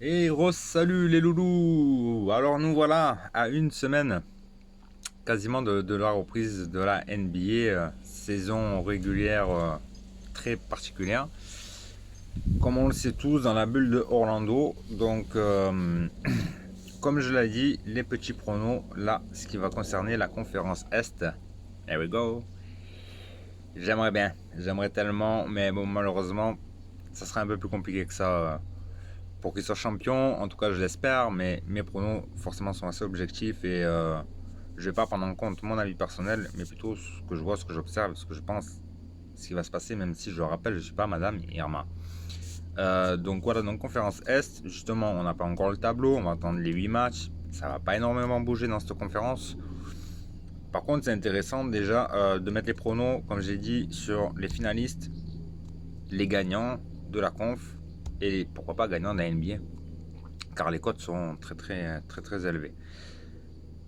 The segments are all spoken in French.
Et salut les loulous. Alors nous voilà à une semaine quasiment de la reprise de la NBA, saison régulière très particulière. Comme on le sait tous, dans la bulle de Orlando. Donc comme je l'ai dit, les petits pronos, là, ce qui va concerner la conférence Est. Here we go. J'aimerais bien, j'aimerais tellement, mais bon, malheureusement, ça serait un peu plus compliqué que ça. Pour qu'ils soient champions, en tout cas je l'espère, mais mes pronos forcément sont assez objectifs et je vais pas prendre en compte mon avis personnel, mais plutôt ce que je vois, ce que j'observe, ce que je pense, ce qui va se passer, même si je le rappelle, je suis pas Madame Irma. Donc voilà, donc conférence Est, justement on n'a pas encore le tableau, on va attendre les 8 matchs, ça va pas énormément bouger dans cette conférence. Par contre c'est intéressant déjà de mettre les pronos, comme j'ai dit, sur les finalistes, les gagnants de la conf et pourquoi pas gagnants de la NBA, car les cotes sont très élevées.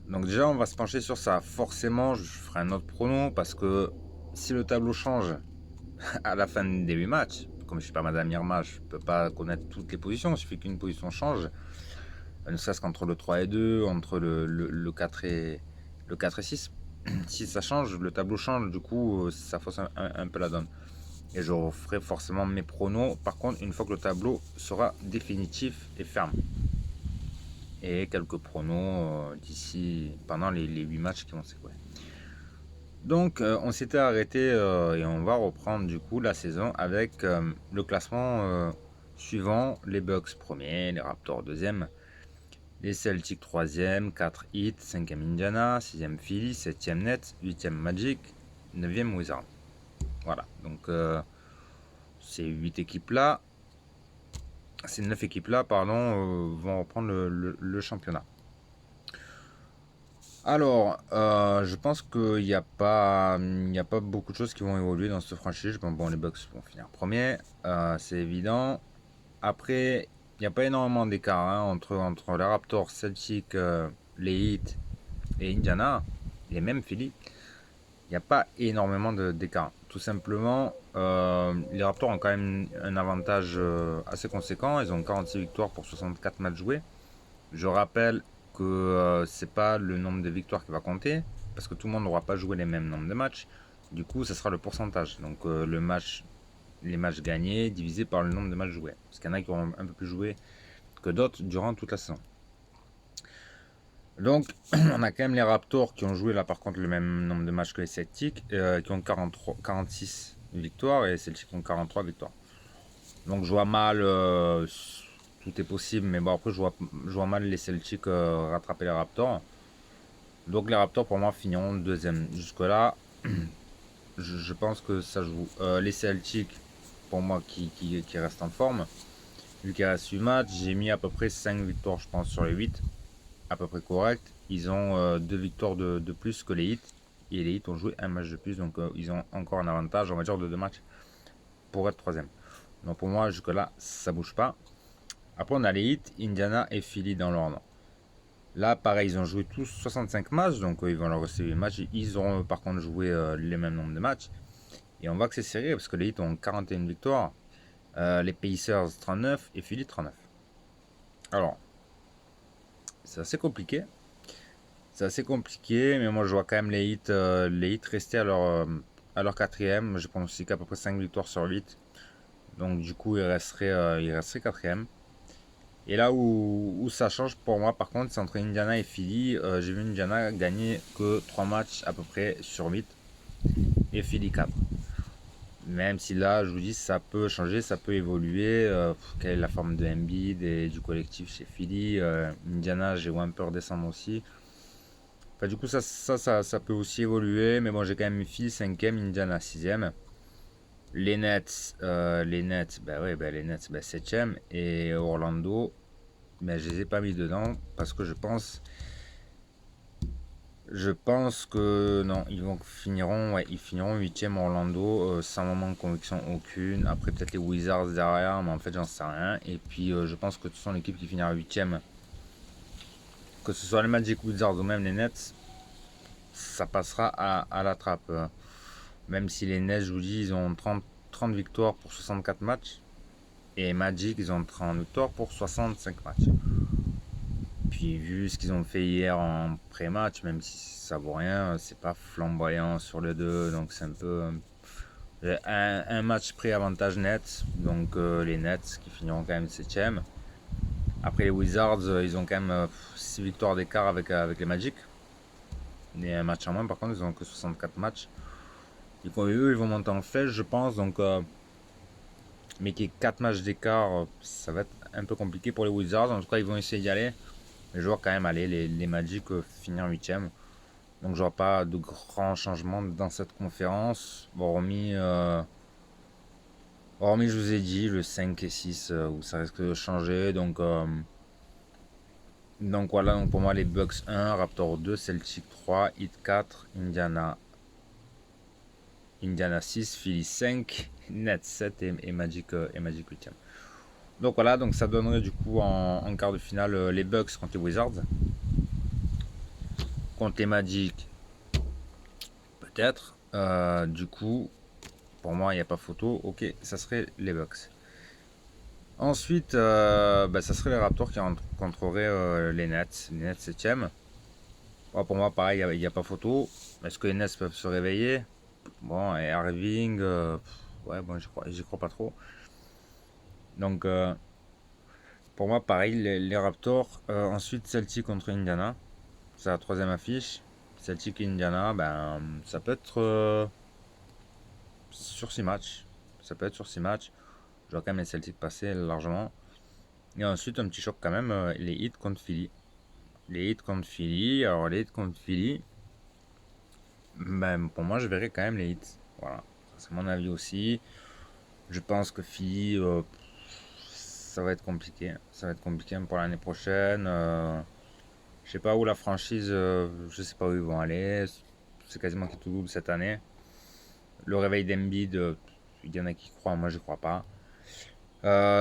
Donc déjà on va se pencher sur ça. Forcément je ferai un autre pronom parce que si le tableau change à la fin des 8 matchs, comme je suis pas Madame Irma, je peux pas connaître toutes les positions, il suffit qu'une position change, ne serait-ce qu'entre le 3 et 2, entre le 4 et le 4 et 6. Si ça change, le tableau change, du coup ça fausse un peu la donne. Et je ferai forcément mes pronos, par contre, une fois que le tableau sera définitif et ferme. Et quelques pronos d'ici, pendant les 8 matchs qui vont s'écouler. Donc, on s'était arrêté et on va reprendre du coup la saison avec le classement suivant: les Bucks premier, les Raptors deuxième, les Celtics troisième, 4 Heat, 5e Indiana, 6e Philly, 7e Nets, 8e Magic, 9e Wizards. Voilà, donc ces 8 équipes-là, ces 9 équipes-là, pardon, vont reprendre le championnat. Alors, je pense qu'il n'y a pas, beaucoup de choses qui vont évoluer dans cette franchise. Bon, les Bucks vont finir premier, c'est évident. Après, il n'y a pas énormément d'écart hein, entre les Raptors, Celtics, les Heat et Indiana, et même Philly. Il n'y a pas énormément d'écart. Tout simplement, les Raptors ont quand même un avantage assez conséquent. Ils ont 46 victoires pour 64 matchs joués. Je rappelle que c'est pas le nombre de victoires qui va compter, parce que tout le monde n'aura pas joué les mêmes nombres de matchs. Du coup, ce sera le pourcentage. Donc les matchs gagnés divisé par le nombre de matchs joués. Parce qu'il y en a qui auront un peu plus joué que d'autres durant toute la saison. Donc, on a quand même les Raptors qui ont joué là par contre le même nombre de matchs que les Celtics, qui ont 46 victoires, et les Celtics ont 43 victoires. Donc je vois mal, tout est possible, mais bon après je vois mal les Celtics rattraper les Raptors. Donc les Raptors pour moi finiront deuxième. Jusque là, je pense que ça joue. Les Celtics pour moi qui restent en forme. Vu qu'il reste 8 matchs, j'ai mis à peu près 5 victoires je pense sur les 8. À peu près correct. Ils ont 2 victoires de plus que les Heat. Et les Heat ont joué un match de plus, donc ils ont encore un avantage, on va dire, de 2 matchs pour être troisième. Donc pour moi, jusque là, ça bouge pas. Après, on a les Heat, Indiana et Philly dans l'ordre. Là, pareil, ils ont joué tous 65 matchs, donc ils vont leur rester 8 matchs. Ils auront par contre joué les mêmes nombres de matchs. Et on voit que c'est serré parce que les Heat ont 41 victoires, les Pacers 39 et Philly 39. Alors, c'est assez compliqué. C'est assez compliqué, mais moi je vois quand même les Heat rester à leur quatrième. Je pense aussi qu'à peu près 5 victoires sur 8. Donc du coup, il resterait quatrième. Et là où ça change pour moi, par contre, c'est entre Indiana et Philly. J'ai vu Indiana gagner que 3 matchs à peu près sur 8 et Philly 4. Même si là, je vous dis, ça peut changer, ça peut évoluer. Quelle est la forme de Embiid et du collectif chez Philly. Indiana, j'ai un peu redescendre aussi. Enfin, du coup, ça peut aussi évoluer. Mais bon, j'ai quand même Philly 5ème, Indiana 6ème. Les Nets, bah ouais, bah les Nets, bah 7ème. Et Orlando, mais je les ai pas mis dedans parce que je pense que non, ils finiront 8ème Orlando sans moment de conviction aucune. Après peut-être les Wizards derrière, mais en fait j'en sais rien. Et puis je pense que ce sont l'équipe qui finira 8ème, que ce soit les Magic, Wizards ou même les Nets, ça passera à la trappe. Même si les Nets, je vous dis, ils ont 30 victoires pour 64 matchs. Et Magic, ils ont 30 victoires pour 65 matchs. Puis vu ce qu'ils ont fait hier en pré-match, même si ça vaut rien, c'est pas flamboyant sur les deux, donc c'est un peu un match pré-avantage net, donc les Nets qui finiront quand même 7ème. Après les Wizards, ils ont quand même 6 victoires d'écart avec les Magic. Et un match en moins, par contre, ils ont que 64 matchs. Eux, ils vont monter en flèche, je pense, donc mais qu'il y ait 4 matchs d'écart, ça va être un peu compliqué pour les Wizards. En tout cas, ils vont essayer d'y aller. Mais je vois quand même aller les Magic finir 8ème. Donc je vois pas de grands changements dans cette conférence. Bon, hormis, je vous ai dit, le 5 et 6 où ça risque de changer. Donc voilà, donc pour moi les Bucks 1, Raptors 2, Celtic 3, Heat 4, Indiana 6, Philly 5, Nets 7 et Magic 8ème. Donc voilà, donc ça donnerait du coup en quart de finale les Bucks contre les Wizards. Contre les Magic, peut-être. Du coup, pour moi, il n'y a pas photo. Ok, ça serait les Bucks. Ensuite, ça serait les Raptors qui rencontreraient les Nets. Les Nets 7ème. Pour moi, pareil, il n'y a pas photo. Est-ce que les Nets peuvent se réveiller? Bon, et Irving, ouais, bon, j'y crois pas trop. Donc, pour moi, pareil, les Raptors. Ensuite, Celtic contre Indiana. C'est la troisième affiche. Celtic et Indiana, ben, ça peut être sur 6 matchs. Ça peut être sur 6 matchs. Je vois quand même les Celtics passer largement. Et ensuite, un petit choc quand même, les Heat contre Philly. Les Heat contre Philly. Alors, les Heat contre Philly, ben, pour moi, je verrais quand même les Heat. Voilà. C'est mon avis aussi. Je pense que Philly, ça va être compliqué. Ça va être compliqué pour l'année prochaine. Je sais pas où la franchise, je sais pas où ils vont aller. C'est quasiment qui tout double cette année. Le réveil d'Embiid, il y en a qui croient, moi je crois pas.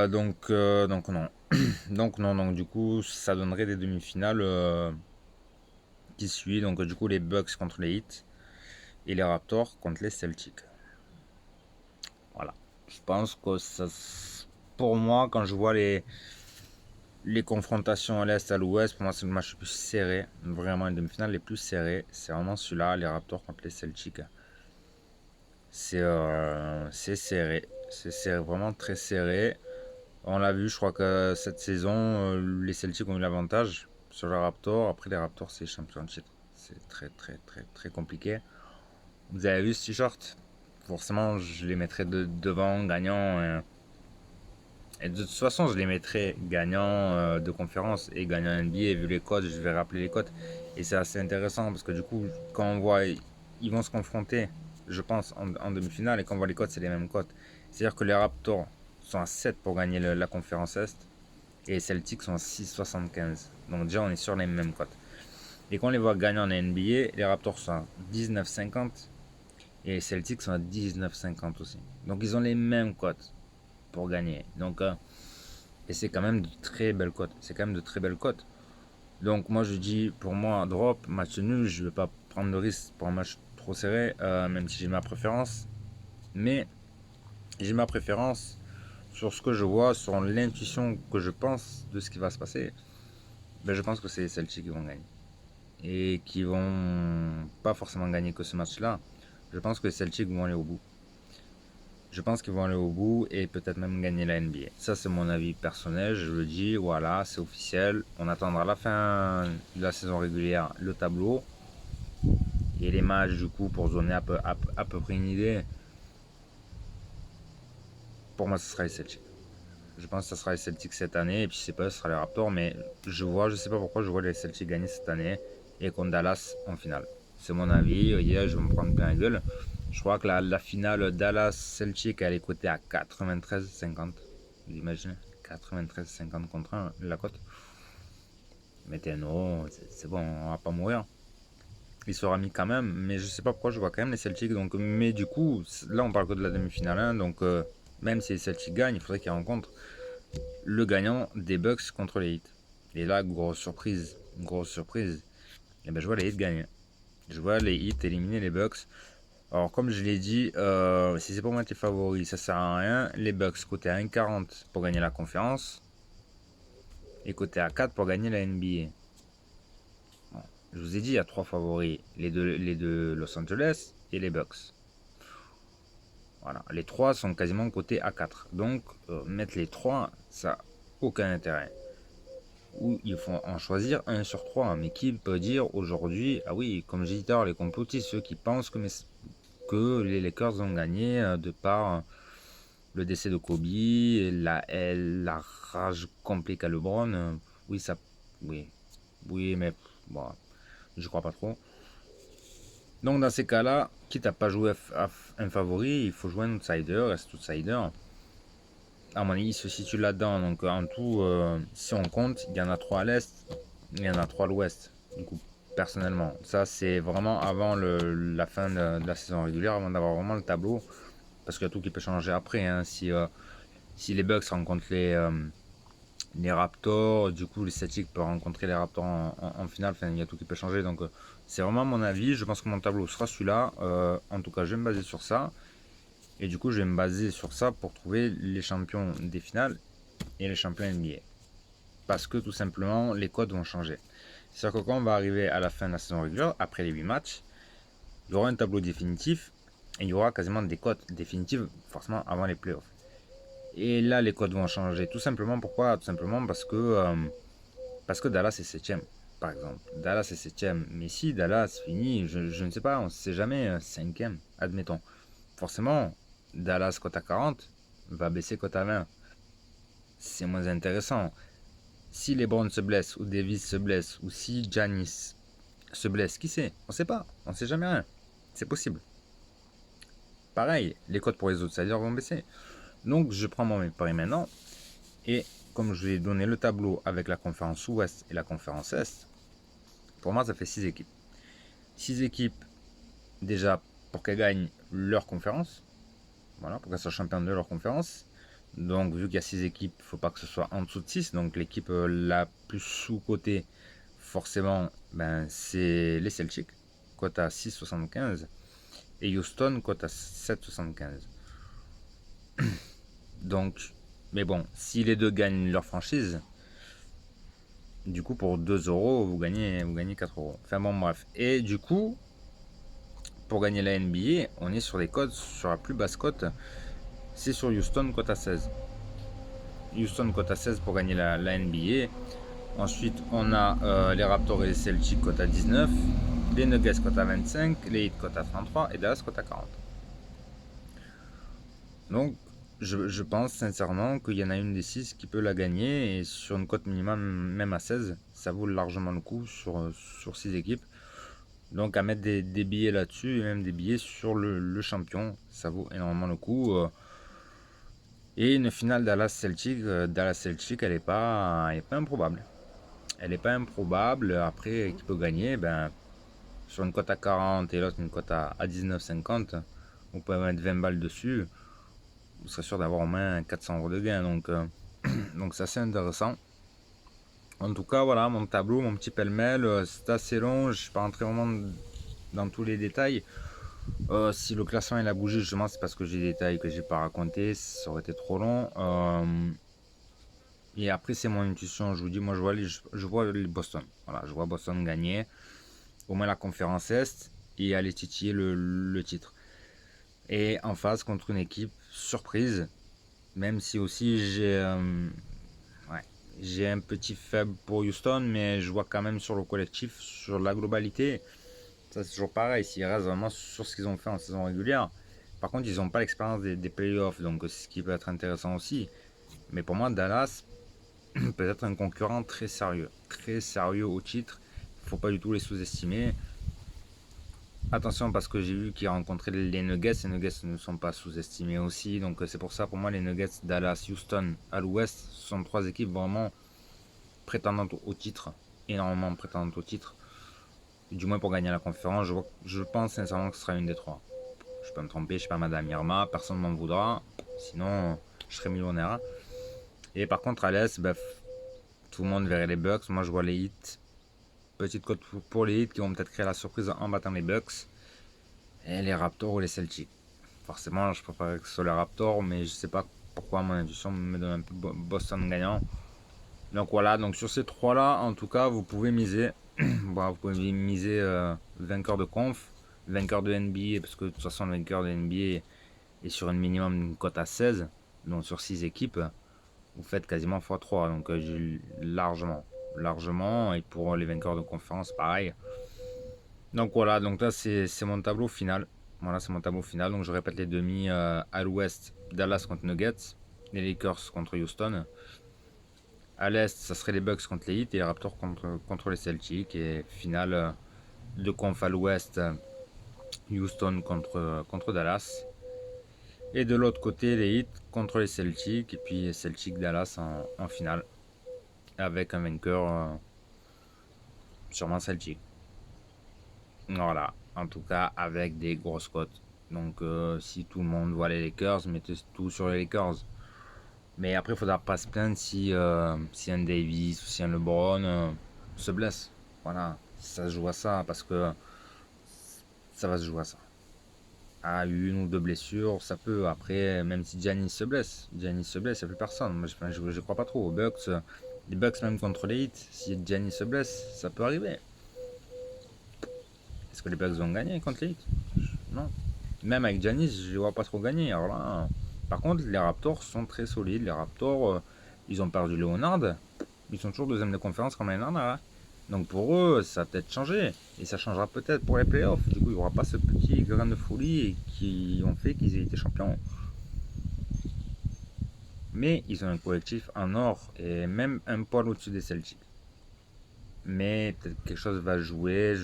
Donc non. Donc non, donc du coup, ça donnerait des demi-finales qui suivent. Donc du coup, les Bucks contre les Heat et les Raptors contre les Celtics. Voilà. Je pense que ça, pour moi, quand je vois les confrontations à l'Est, à l'Ouest, pour moi, c'est le match le plus serré. Vraiment, les demi-finales les plus serrées. C'est vraiment celui-là, les Raptors contre les Celtics. C'est serré. C'est serré, vraiment très serré. On l'a vu, je crois que cette saison, les Celtics ont eu l'avantage sur les Raptors. Après, les Raptors, c'est champion de titre. C'est très, très, très, très compliqué. Vous avez vu ce t-shirt? Forcément, je les mettrais devant, gagnant. Et de toute façon, je les mettrais gagnant de conférence et gagnant NBA. Vu les codes, je vais rappeler les codes. Et c'est assez intéressant parce que du coup, quand on voit, ils vont se confronter, je pense, en demi-finale. Et quand on voit les codes, c'est les mêmes codes. C'est-à-dire que les Raptors sont à 7 pour gagner la conférence Est. Et les Celtics sont à 6,75. Donc déjà, on est sur les mêmes cotes. Et quand on les voit gagner en NBA, les Raptors sont à 19,50 et les Celtics sont à 19,50 aussi. Donc ils ont les mêmes cotes pour gagner. Donc, et c'est quand même de très belles cotes. C'est quand même de très belles cotes. Donc moi je dis, pour moi, drop, match nul, je ne vais pas prendre de risque pour un match trop serré, même si j'ai ma préférence. Mais j'ai ma préférence sur ce que je vois, sur l'intuition que je pense de ce qui va se passer. Je pense que c'est les Celtics qui vont gagner. Et qui vont pas forcément gagner que ce match-là. Je pense que les Celtics vont aller au bout. Je pense qu'ils vont aller au bout et peut-être même gagner la NBA. Ça, c'est mon avis personnel. Je le dis, voilà, c'est officiel. On attendra la fin de la saison régulière, le tableau et les matchs, du coup, pour donner à peu près une idée. Pour moi, ce sera les Celtics. Je pense que ce sera les Celtics cette année. Et puis, je sais pas, ce sera les Raptors. Mais je sais pas pourquoi je vois les Celtics gagner cette année et contre Dallas en finale. C'est mon avis. Hier, je vais me prendre plein la gueule. Je crois que la finale Dallas-Celtic, elle est cotée à 93,50. Vous imaginez 93,50 contre 1, la cote. Mais non, c'est bon, on va pas mourir. Il sera mis quand même, mais je sais pas pourquoi je vois quand même les Celtics. Donc, mais du coup, là on parle que de la demi-finale. Hein, donc, même si les Celtics gagnent, il faudrait qu'ils rencontrent le gagnant des Bucks contre les Heat. Et là, grosse surprise. Et je vois les Heat gagner. Je vois les Heat éliminer les Bucks. Alors, comme je l'ai dit, si c'est pour moi tes favoris, ça sert à rien. Les Bucks côté à 1,40 pour gagner la conférence et côté à 4 pour gagner la NBA. Bon, je vous ai dit, il y a 3 favoris, les deux Los Angeles et les Bucks. Voilà, les 3 sont quasiment cotés à 4. Donc, mettre les 3, ça n'a aucun intérêt. Ou il faut en choisir un sur 3. Mais qui peut dire aujourd'hui, ah oui, comme j'ai dit tout à l'heure, les complotistes, ceux qui pensent que les Lakers ont gagné de par le décès de Kobe, et la rage complète à LeBron. Oui, ça, oui, oui, mais bon, je crois pas trop. Donc dans ces cas-là, quitte à pas jouer un favori, il faut jouer un outsider, reste outsider. À mon avis, il se situe là-dedans. Donc en tout, si on compte, il y en a 3 à l'est, il y en a 3 à l'ouest. Du coup, personnellement, ça c'est vraiment avant la fin de la saison régulière, avant d'avoir vraiment le tableau. Parce qu'il y a tout qui peut changer après. Hein. Si les Bucks rencontrent les Raptors, du coup les Celtics peuvent rencontrer les Raptors en finale. Enfin, il y a tout qui peut changer. Donc c'est vraiment mon avis. Je pense que mon tableau sera celui-là. En tout cas, je vais me baser sur ça. Et du coup, je vais me baser sur ça pour trouver les champions des finales et les champions NBA. Parce que tout simplement, les codes vont changer. C'est-à-dire que quand on va arriver à la fin de la saison régulière, après les 8 matchs, il y aura un tableau définitif et il y aura quasiment des cotes définitives forcément avant les playoffs. Et là, les codes vont changer. Tout simplement, pourquoi? Tout simplement parce que Dallas est 7ème, par exemple. Dallas est 7ème. Mais si Dallas finit, je ne sais pas, on ne sait jamais, 5ème, admettons. Forcément, Dallas cote à 40 va baisser cote à 20. C'est moins intéressant. Si LeBron se blesse, ou Davis se blesse, ou si Giannis se blesse, qui sait? On ne sait pas, on ne sait jamais rien. C'est possible. Pareil, les cotes pour les outsiders vont baisser. Donc je prends mon pari maintenant. Et comme je vous ai donné le tableau avec la conférence Ouest et la conférence Est, pour moi ça fait 6 équipes. 6 équipes déjà pour qu'elles gagnent leur conférence. Voilà, pour qu'elles soient championnes de leur conférence. Donc vu qu'il y a 6 équipes, il ne faut pas que ce soit en dessous de 6. Donc l'équipe la plus sous-cotée, forcément, c'est les Celtics, cote à 6,75. Et Houston, cote à 7,75. Donc, mais bon, si les deux gagnent leur franchise, du coup pour 2 euros, vous gagnez 4 euros. Enfin bon, bref. Et du coup, pour gagner la NBA, on est sur les cotes, sur la plus basse cote, c'est sur Houston, cote à 16. Houston, cote à 16 pour gagner la NBA. Ensuite, on a les Raptors et les Celtics, cote à 19. Les Nuggets, cote à 25. Les Heat, cote à 33. Et Dallas, cote à 40. Donc, je pense sincèrement qu'il y en a une des 6 qui peut la gagner. Et sur une cote minimum, même à 16, ça vaut largement le coup sur 6 équipes. Donc, à mettre des billets là-dessus, et même des billets sur le champion, ça vaut énormément le coup. Et une finale Dallas-Celtic, elle n'est pas improbable. Elle n'est pas improbable. Après, qui peut gagner, sur une cote à 40 et l'autre une cote à 19,50, vous pouvez mettre 20 balles dessus. Vous serez sûr d'avoir au moins 400 euros de gain. Donc c'est assez intéressant. En tout cas, voilà mon tableau, mon petit pêle-mêle. C'est assez long. Je ne suis pas rentré vraiment dans tous les détails. Si le classement il a bougé, justement, c'est parce que j'ai des détails que j'ai pas raconté. Ça aurait été trop long. Et après, c'est mon intuition. Je vous dis, moi, je vois les Boston. Voilà, je vois Boston gagner. Au moins la conférence Est. Et aller titiller le titre. Et en face, contre une équipe surprise. Même si aussi j'ai un petit faible pour Houston. Mais je vois quand même sur le collectif, sur la globalité. Ça, c'est toujours pareil. S'ils restent vraiment sur ce qu'ils ont fait en saison régulière. Par contre, ils n'ont pas l'expérience des playoffs. Donc, c'est ce qui peut être intéressant aussi. Mais pour moi, Dallas peut être un concurrent très sérieux au titre. Il ne faut pas du tout les sous-estimer. Attention parce que j'ai vu qu'ils rencontraient les Nuggets. Les Nuggets ne sont pas sous-estimés aussi. Donc c'est pour ça pour moi les Nuggets, Dallas, Houston à l'ouest sont 3 équipes vraiment prétendantes au titre. Énormément prétendantes au titre. Du moins pour gagner la conférence. Je pense sincèrement que ce sera une des 3. Je peux me tromper, je suis pas Madame Irma. Personne ne m'en voudra. Sinon je serai millionnaire. Et par contre à l'est, tout le monde verrait les Bucks. Moi je vois les Heat. Petite cote pour les Heat qui vont peut-être créer la surprise en battant les Bucks. Et les Raptors ou les Celtics. Forcément, je préfère que ce soit les Raptors, mais je sais pas pourquoi mon intuition me donne un peu Boston gagnant. Donc voilà, donc sur ces trois-là, en tout cas, vous pouvez miser. Bon, vous pouvez miser vainqueur de conf, vainqueur de NBA, parce que de toute façon, le vainqueur de NBA est sur un minimum d'une cote à 16. Donc sur 6 équipes, vous faites quasiment x3. Donc j'ai largement. Largement. Et pour les vainqueurs de conférence, pareil. Donc voilà, donc là c'est mon tableau final. Voilà, c'est mon tableau final. Donc je répète les demi à l'ouest, Dallas contre Nuggets, les Lakers contre Houston. À l'est, ça serait les Bucks contre les Heat et les Raptors contre les Celtics. Et finale de conf à l'ouest, Houston contre Dallas. Et de l'autre côté, les Heat contre les Celtics. Et puis Celtics Dallas en finale. Avec un vainqueur sûrement Celtic. Voilà, en tout cas avec des grosses cotes. Donc si tout le monde voit les Lakers, mettez tout sur les Lakers. Mais après, il faudra pas se plaindre si un Davis ou si un LeBron se blesse. Voilà, ça se joue à ça parce que ça va se jouer à ça. À une ou deux blessures, ça peut. Après, même si Giannis se blesse, il n'y a plus personne. Moi, je crois pas trop aux Bucks. Les Bucks, même contre les Heat, si Giannis se blesse, ça peut arriver. Est-ce que les Bucks vont gagner contre les Heat? Non. Même avec Giannis, je ne vois pas trop gagner. Alors là, par contre, les Raptors sont très solides. Les Raptors, ils ont perdu Leonard. Ils sont toujours deuxième de conférence comme Leonard. Là. Donc pour eux, ça a peut-être changé. Et ça changera peut-être pour les playoffs. Du coup, il n'y aura pas ce petit grain de folie qui ont fait qu'ils aient été champions. Mais ils ont un collectif en or et même un poil au-dessus des Celtics. Mais peut-être quelque chose va jouer.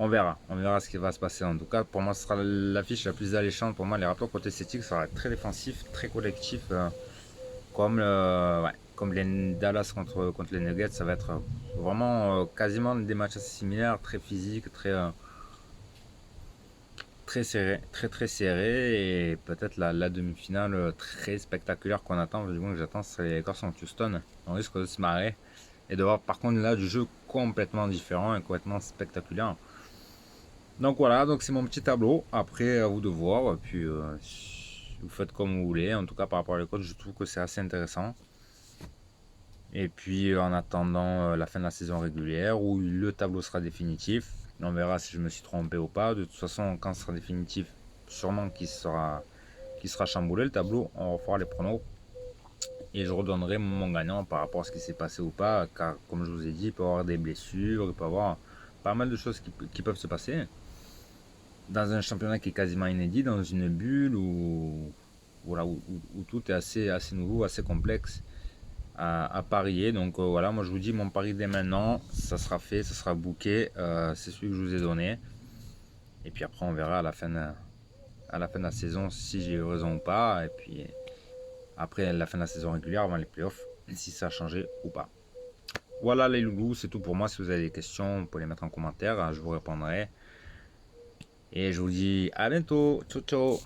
On verra ce qui va se passer. En tout cas, pour moi, ce sera l'affiche la plus alléchante. Pour moi, les Raptors côté Celtics, ça va être très défensif, très collectif. Comme les Dallas contre les Nuggets, ça va être vraiment quasiment des matchs assez similaires, très physiques, très serré, très serré. Et peut-être la demi-finale très spectaculaire qu'on attend, du moins que j'attends, ce serait les Lakers contre Houston. On risque de se marrer et de voir par contre là du jeu complètement différent et complètement spectaculaire. Donc voilà, donc c'est mon petit tableau. Après, à vous de voir. Puis vous faites comme vous voulez. En tout cas, par rapport à l'école, je trouve que c'est assez intéressant. Et puis en attendant la fin de la saison régulière où le tableau sera définitif, on verra si je me suis trompé ou pas. De toute façon, quand ce sera définitif, sûrement qu'il sera chamboulé le tableau. On refera les pronos. Et je redonnerai mon gagnant par rapport à ce qui s'est passé ou pas. Car comme je vous ai dit, il peut y avoir des blessures, il peut y avoir pas mal de choses qui peuvent se passer. Dans un championnat qui est quasiment inédit, dans une bulle où tout est assez nouveau, assez complexe à parier. Donc voilà, moi je vous dis mon pari dès maintenant, ça sera fait, ça sera booké, c'est celui que je vous ai donné. Et puis après on verra à la fin de la saison si j'ai eu raison ou pas. Et puis après la fin de la saison régulière, avant les playoffs, si ça a changé ou pas. Voilà les loulous, c'est tout pour moi. Si vous avez des questions, vous pouvez les mettre en commentaire, je vous répondrai. Et je vous dis à bientôt. Ciao ciao.